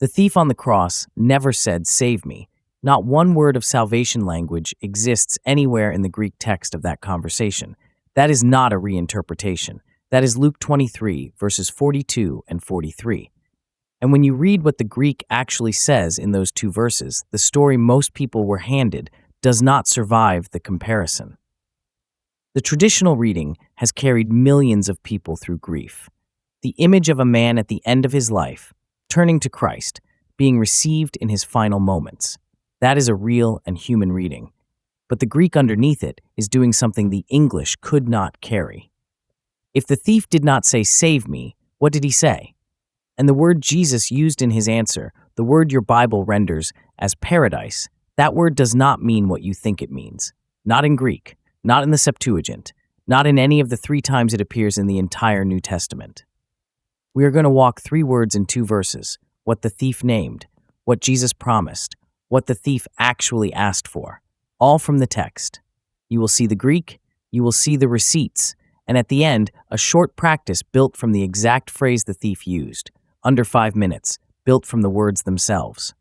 The thief on the cross never said, "Save me." Not one word of salvation language exists anywhere in the Greek text of that conversation. That is not a reinterpretation. That is Luke 23, verses 42 and 43. And when you read what the Greek actually says in those two verses, the story most people were handed does not survive the comparison. The traditional reading has carried millions of people through grief. The image of a man at the end of his life, turning to Christ, being received in his final moments. That is a real and human reading. But the Greek underneath it is doing something the English could not carry. If the thief did not say, "Save me," what did he say? And the word Jesus used in his answer, the word your Bible renders as paradise, that word does not mean what you think it means. Not in Greek, not in the Septuagint, not in any of the 3 times it appears in the entire New Testament. We are going to walk 3 words in 2 verses, what the thief named, what Jesus promised, what the thief actually asked for, all from the text. You will see the Greek, you will see the receipts, and at the end, a short practice built from the exact phrase the thief used, under 5 minutes, built from the words themselves.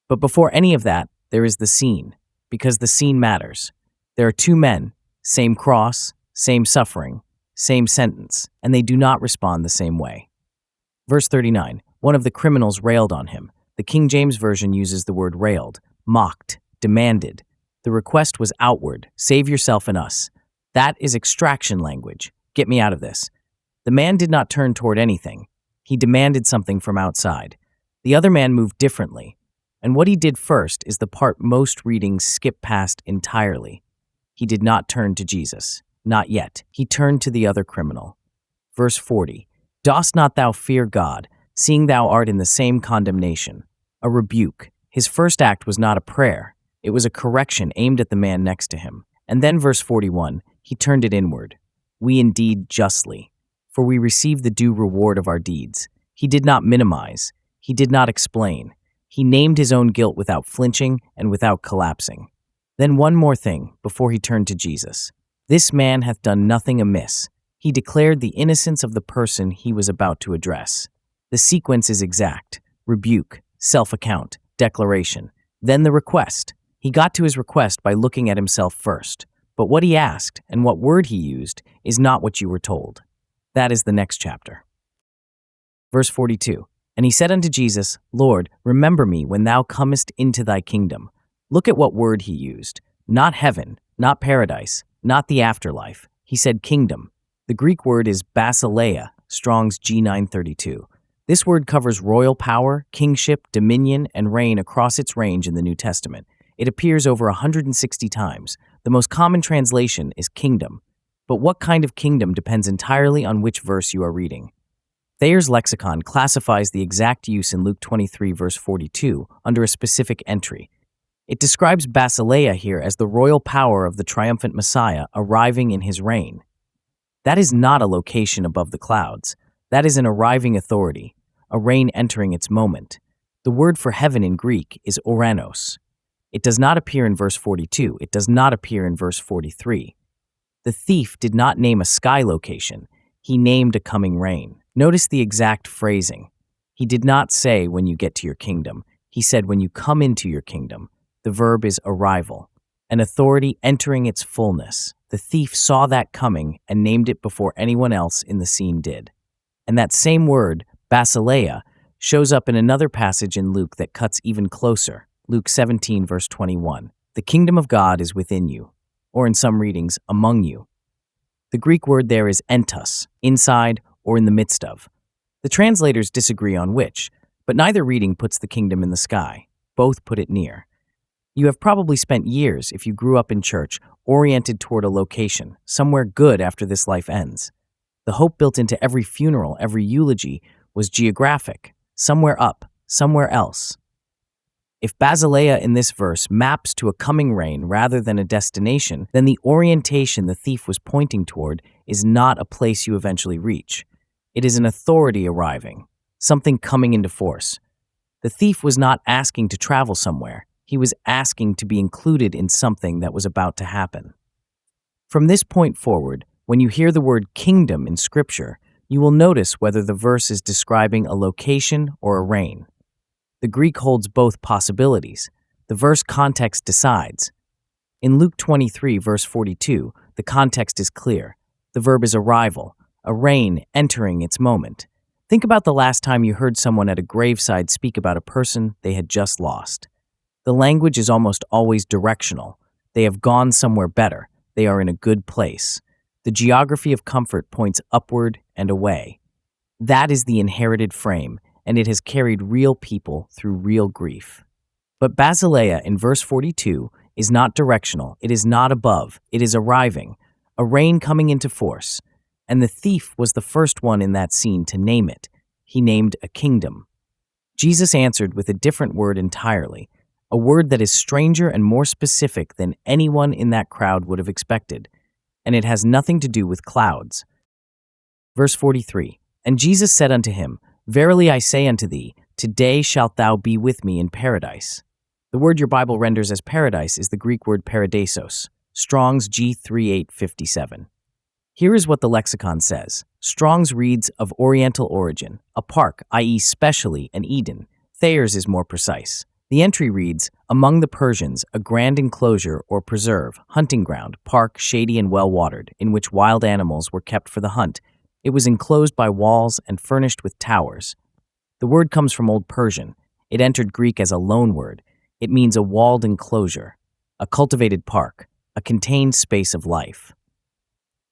But before any of that, there is the scene, because the scene matters. There are 2 men, same cross, same suffering, same sentence, and they do not respond the same way. Verse 39, one of the criminals railed on him. The King James Version uses the word railed, mocked, demanded. The request was outward, "Save yourself and us." That is extraction language. Get me out of this. The man did not turn toward anything. He demanded something from outside. The other man moved differently. And what he did first is the part most readings skip past entirely. He did not turn to Jesus. Not yet. He turned to the other criminal. Verse 40, "Dost not thou fear God, seeing thou art in the same condemnation?" A rebuke. His first act was not a prayer. It was a correction aimed at the man next to him. And then verse 41, he turned it inward. "We indeed justly, for we receive the due reward of our deeds." He did not minimize. He did not explain. He named his own guilt without flinching and without collapsing. Then one more thing before he turned to Jesus. "This man hath done nothing amiss." He declared the innocence of the person he was about to address. The sequence is exact. Rebuke, self-account, declaration. Then the request. He got to his request by looking at himself first. But what he asked and what word he used is not what you were told. That is the next chapter. Verse 42, "And he said unto Jesus, Lord, remember me when thou comest into thy kingdom." Look at what word he used. Not heaven, not paradise, not the afterlife. He said kingdom. The Greek word is Basileia, Strong's G932. This word covers royal power, kingship, dominion, and reign across its range in the New Testament. It appears over 160 times. The most common translation is kingdom. But what kind of kingdom depends entirely on which verse you are reading. Thayer's lexicon classifies the exact use in Luke 23, verse 42, under a specific entry. It describes Basileia here as the royal power of the triumphant Messiah arriving in his reign. That is not a location above the clouds. That is an arriving authority, a reign entering its moment. The word for heaven in Greek is ouranos. It does not appear in verse 42. It does not appear in verse 43. The thief did not name a sky location. He named a coming reign. Notice the exact phrasing. He did not say when you get to your kingdom. He said when you come into your kingdom. The verb is arrival, an authority entering its fullness. The thief saw that coming and named it before anyone else in the scene did. And that same word, Basileia, shows up in another passage in Luke that cuts even closer. Luke 17, verse 21. "The kingdom of God is within you," or in some readings, among you. The Greek word there is entos, inside or in the midst of. The translators disagree on which, but neither reading puts the kingdom in the sky. Both put it near. You have probably spent years, if you grew up in church, oriented toward a location, somewhere good after this life ends. The hope built into every funeral, every eulogy, was geographic, somewhere up, somewhere else. If Basileia in this verse maps to a coming reign rather than a destination, then the orientation the thief was pointing toward is not a place you eventually reach. It is an authority arriving, something coming into force. The thief was not asking to travel somewhere. He was asking to be included in something that was about to happen. From this point forward, when you hear the word kingdom in Scripture, you will notice whether the verse is describing a location or a reign. The Greek holds both possibilities. The verse context decides. In Luke 23, verse 42, the context is clear. The verb is arrival, a rain entering its moment. Think about the last time you heard someone at a graveside speak about a person they had just lost. The language is almost always directional. They have gone somewhere better. They are in a good place. The geography of comfort points upward and away. That is the inherited frame, and it has carried real people through real grief. But Basileia in verse 42 is not directional. It is not above. It is arriving, a rain coming into force. And the thief was the first one in that scene to name it. He named a kingdom. Jesus answered with a different word entirely, a word that is stranger and more specific than anyone in that crowd would have expected, and it has nothing to do with clouds. Verse 43, And Jesus said unto him, Verily I say unto thee, today shalt thou be with me in paradise. The word your Bible renders as paradise is the Greek word Paradeisos, Strong's G3857. Here is what the lexicon says. Strong's reads of Oriental origin, a park, i.e. specially an Eden. Thayer's is more precise. The entry reads, among the Persians, a grand enclosure or preserve, hunting ground, park, shady and well-watered, in which wild animals were kept for the hunt. It was enclosed by walls and furnished with towers. The word comes from Old Persian. It entered Greek as a loanword. It means a walled enclosure, a cultivated park, a contained space of life.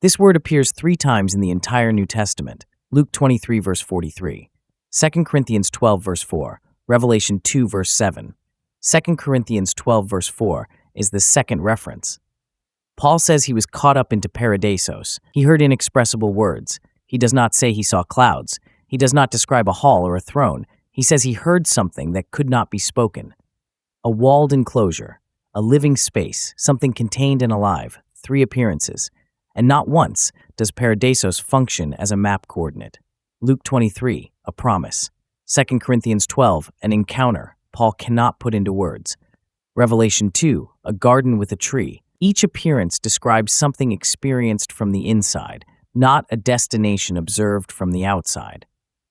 This word appears 3 times in the entire New Testament: Luke 23, verse 43, 2 Corinthians 12, verse 4, Revelation 2, verse 7. 2 Corinthians 12, verse 4 is the second reference. Paul says he was caught up into Paradeisos. He heard inexpressible words. He does not say he saw clouds. He does not describe a hall or a throne. He says he heard something that could not be spoken. A walled enclosure, a living space, something contained and alive, 3 appearances. And not once does Paradeisos function as a map coordinate. Luke 23, a promise. 2 Corinthians 12, an encounter Paul cannot put into words. Revelation 2, a garden with a tree. Each appearance describes something experienced from the inside, not a destination observed from the outside.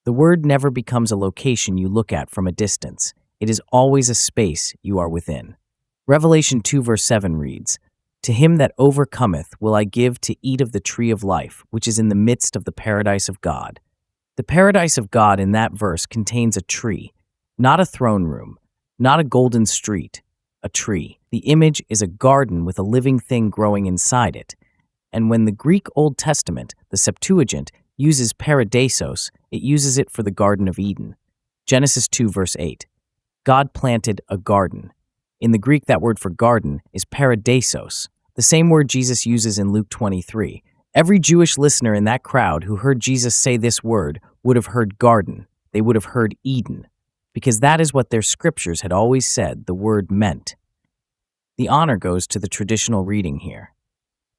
The word never becomes a location you look at from a distance. It is always a space you are within. Revelation 2, verse 7 reads, To him that overcometh will I give to eat of the tree of life, which is in the midst of the paradise of God. The paradise of God in that verse contains a tree, not a throne room, not a golden street, a tree. The image is a garden with a living thing growing inside it. And when the Greek Old Testament, the Septuagint, uses Paradeisos, it uses it for the Garden of Eden. Genesis 2, verse 8. God planted a garden. In the Greek, that word for garden is Paradeisos, the same word Jesus uses in Luke 23. Every Jewish listener in that crowd who heard Jesus say this word would have heard garden. They would have heard Eden, because that is what their scriptures had always said the word meant. The honor goes to the traditional reading here.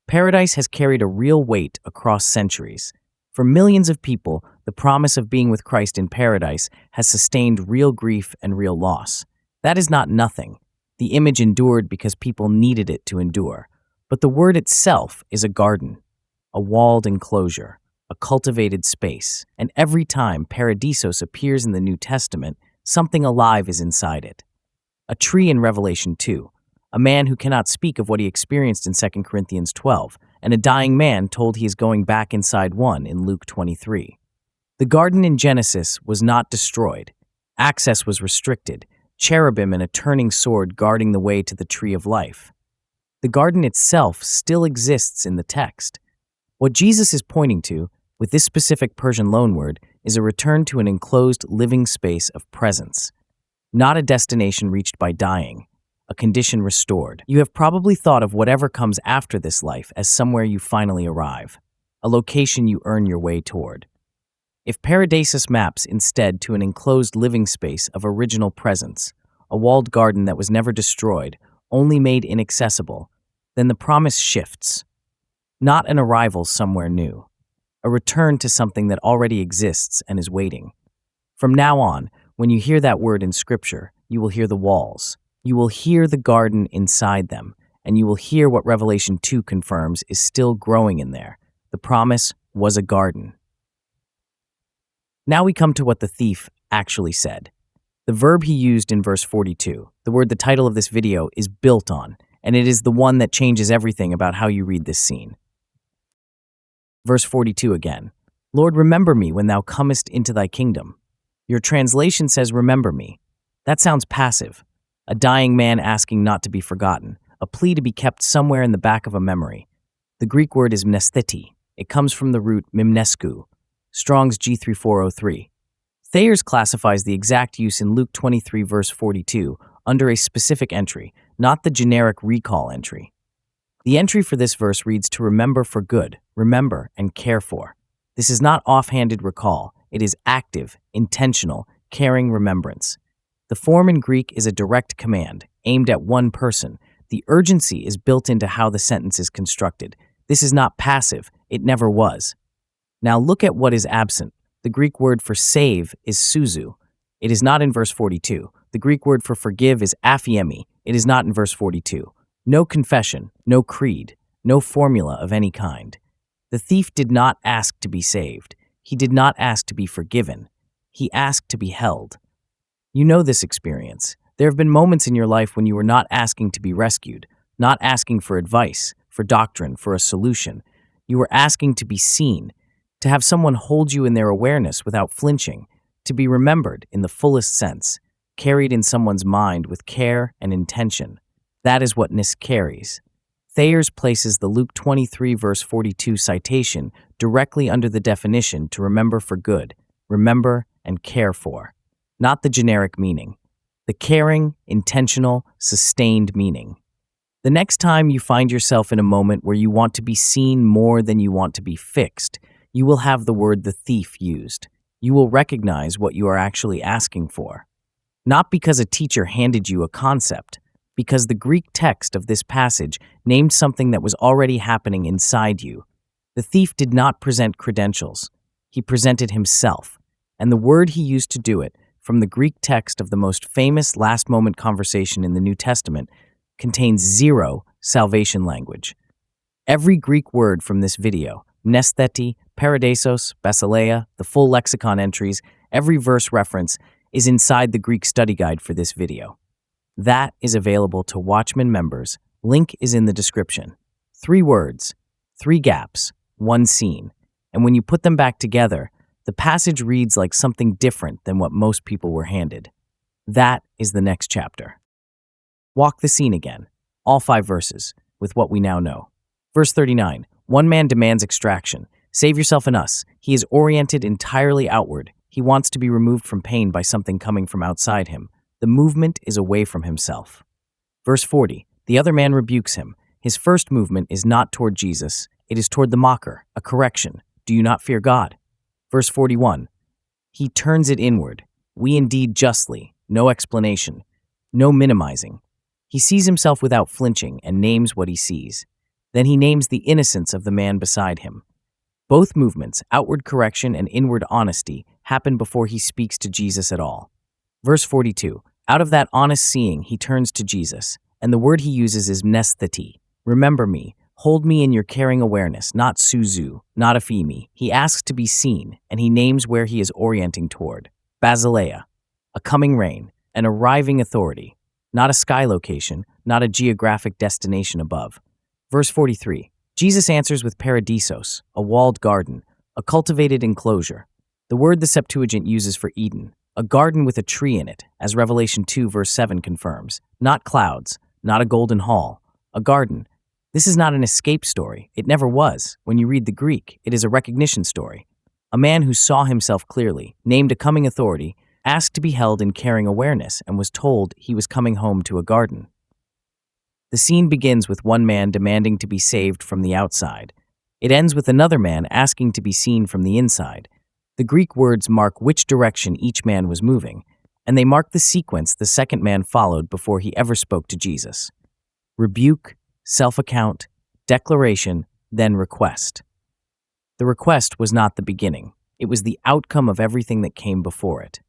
Paradise has carried a real weight across centuries. For millions of people, the promise of being with Christ in paradise has sustained real grief and real loss. That is not nothing. The image endured because people needed it to endure. But the word itself is a garden, a walled enclosure, a cultivated space, and every time Paradeisos appears in the New Testament, something alive is inside it. A tree in Revelation 2, a man who cannot speak of what he experienced in 2 Corinthians 12, and a dying man told he is going back inside one in Luke 23. The garden in Genesis was not destroyed. Access was restricted, cherubim and a turning sword guarding the way to the tree of life. The garden itself still exists in the text. What Jesus is pointing to, with this specific Persian loanword, is a return to an enclosed living space of presence, not a destination reached by dying, a condition restored. You have probably thought of whatever comes after this life as somewhere you finally arrive, a location you earn your way toward. If Paradeisos maps instead to an enclosed living space of original presence, a walled garden that was never destroyed, only made inaccessible, then the promise shifts. Not an arrival somewhere new, a return to something that already exists and is waiting. From now on, when you hear that word in Scripture, you will hear the walls. You will hear the garden inside them, and you will hear what Revelation 2 confirms is still growing in there. The promise was a garden. Now we come to what the thief actually said. The verb he used in verse 42, the word the title of this video is built on, and it is the one that changes everything about how you read this scene. Verse 42 again. Lord, remember me when thou comest into thy kingdom. Your translation says, remember me. That sounds passive. A dying man asking not to be forgotten, a plea to be kept somewhere in the back of a memory. The Greek word is mnestheti. It comes from the root mimnesko, Strong's G3403. Thayer's classifies the exact use in Luke 23 verse 42 under a specific entry, not the generic recall entry. The entry for this verse reads to remember for good, remember, and care for. This is not offhanded recall. It is active, intentional, caring remembrance. The form in Greek is a direct command, aimed at one person. The urgency is built into how the sentence is constructed. This is not passive. It never was. Now look at what is absent. The Greek word for save is soozoo. It is not in verse 42. The Greek word for forgive is aphiemi. It is not in verse 42. No confession, no creed, no formula of any kind. The thief did not ask to be saved. He did not ask to be forgiven. He asked to be held. You know this experience. There have been moments in your life when you were not asking to be rescued, not asking for advice, for doctrine, for a solution. You were asking to be seen, to have someone hold you in their awareness without flinching, to be remembered in the fullest sense, carried in someone's mind with care and intention. That is what nis carries. Thayer's places the Luke 23 verse 42 citation directly under the definition to remember for good, remember and care for, not the generic meaning, the caring, intentional, sustained meaning. The next time you find yourself in a moment where you want to be seen more than you want to be fixed, you will have the word the thief used. You will recognize what you are actually asking for. Not because a teacher handed you a concept, because the Greek text of this passage named something that was already happening inside you. The thief did not present credentials. He presented himself, and the word he used to do it, from the Greek text of the most famous last-moment conversation in the New Testament, contains zero salvation language. Every Greek word from this video, Mnestheti, Paradeisos, Basileia, the full lexicon entries, every verse reference, is inside the Greek study guide for this video. That is available to Watchman members. Link is in the description. 3 words, 3 gaps, 1 scene. And when you put them back together, the passage reads like something different than what most people were handed. That is the next chapter. Walk the scene again, all 5 verses, with what we now know. Verse 39, one man demands extraction. Save yourself and us. He is oriented entirely outward. He wants to be removed from pain by something coming from outside him. The movement is away from himself. Verse 40, the other man rebukes him. His first movement is not toward Jesus. It is toward the mocker, a correction. Do you not fear God? Verse 41, he turns it inward. We indeed justly. No explanation. No minimizing. He sees himself without flinching and names what he sees. Then he names the innocence of the man beside him. Both movements, outward correction and inward honesty, happen before he speaks to Jesus at all. Verse 42, out of that honest seeing, he turns to Jesus, and the word he uses is mnestheti. Remember me, hold me in your caring awareness, not soozoo, not aphiemi. He asks to be seen, and he names where he is orienting toward. Basileia, a coming rain, an arriving authority, not a sky location, not a geographic destination above. Verse 43, Jesus answers with Paradeisos, a walled garden, a cultivated enclosure. The word the Septuagint uses for Eden, a garden with a tree in it, as Revelation 2 verse 7 confirms. Not clouds, not a golden hall, a garden. This is not an escape story. It never was. When you read the Greek, it is a recognition story. A man who saw himself clearly, named a coming authority, asked to be held in caring awareness, and was told he was coming home to a garden. The scene begins with one man demanding to be saved from the outside. It ends with another man asking to be seen from the inside. The Greek words mark which direction each man was moving, and they mark the sequence the second man followed before he ever spoke to Jesus. Rebuke, self-account, declaration, then request. The request was not the beginning. It was the outcome of everything that came before it.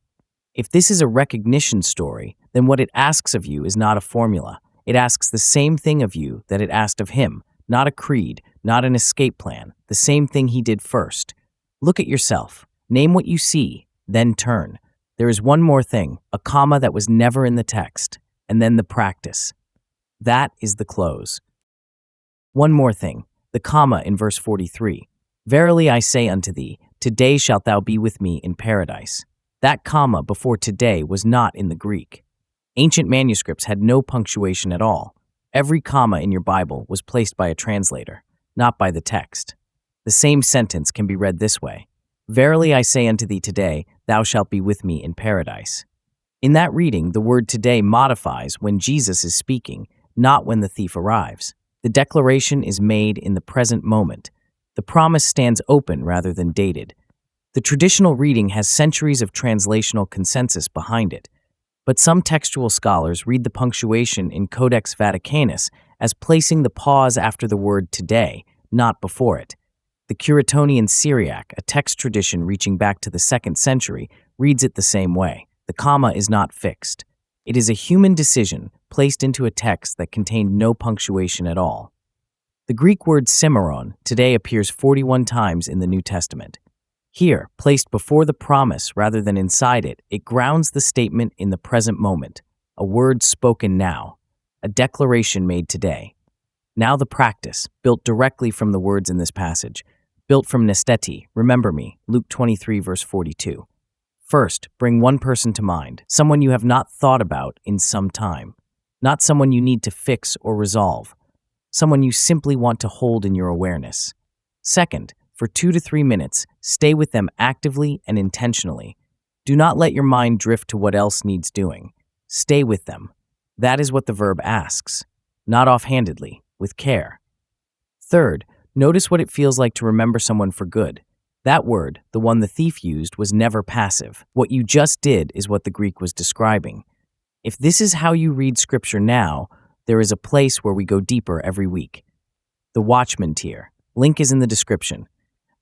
If this is a recognition story, then what it asks of you is not a formula. It asks the same thing of you that it asked of him, not a creed, not an escape plan, the same thing he did first. Look at yourself. Name what you see, then turn. There is one more thing, a comma that was never in the text, and then the practice. That is the close. One more thing, the comma in verse 43. Verily I say unto thee, today shalt thou be with me in paradise. That comma before today was not in the Greek. Ancient manuscripts had no punctuation at all. Every comma in your Bible was placed by a translator, not by the text. The same sentence can be read this way. Verily I say unto thee today, thou shalt be with me in paradise. In that reading, the word today modifies when Jesus is speaking, not when the thief arrives. The declaration is made in the present moment. The promise stands open rather than dated. The traditional reading has centuries of translational consensus behind it, but some textual scholars read the punctuation in Codex Vaticanus as placing the pause after the word today, not before it. The Curetonian Syriac, a text tradition reaching back to the 2nd century, reads it the same way. The comma is not fixed. It is a human decision placed into a text that contained no punctuation at all. The Greek word seemeron today appears 41 times in the New Testament. Here, placed before the promise rather than inside it, it grounds the statement in the present moment, a word spoken now, a declaration made today. Now the practice, built directly from the words in this passage, built from Mnestheti, remember me, Luke 23 verse 42. First, bring one person to mind, someone you have not thought about in some time, not someone you need to fix or resolve, someone you simply want to hold in your awareness. Second, for 2 to 3 minutes, stay with them actively and intentionally. Do not let your mind drift to what else needs doing. Stay with them. That is what the verb asks, not offhandedly, with care. Third, notice what it feels like to remember someone for good. That word, the one the thief used, was never passive. What you just did is what the Greek was describing. If this is how you read Scripture now, there is a place where we go deeper every week. The Watchman tier. Link is in the description.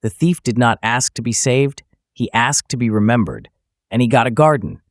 The thief did not ask to be saved, he asked to be remembered, and he got a garden.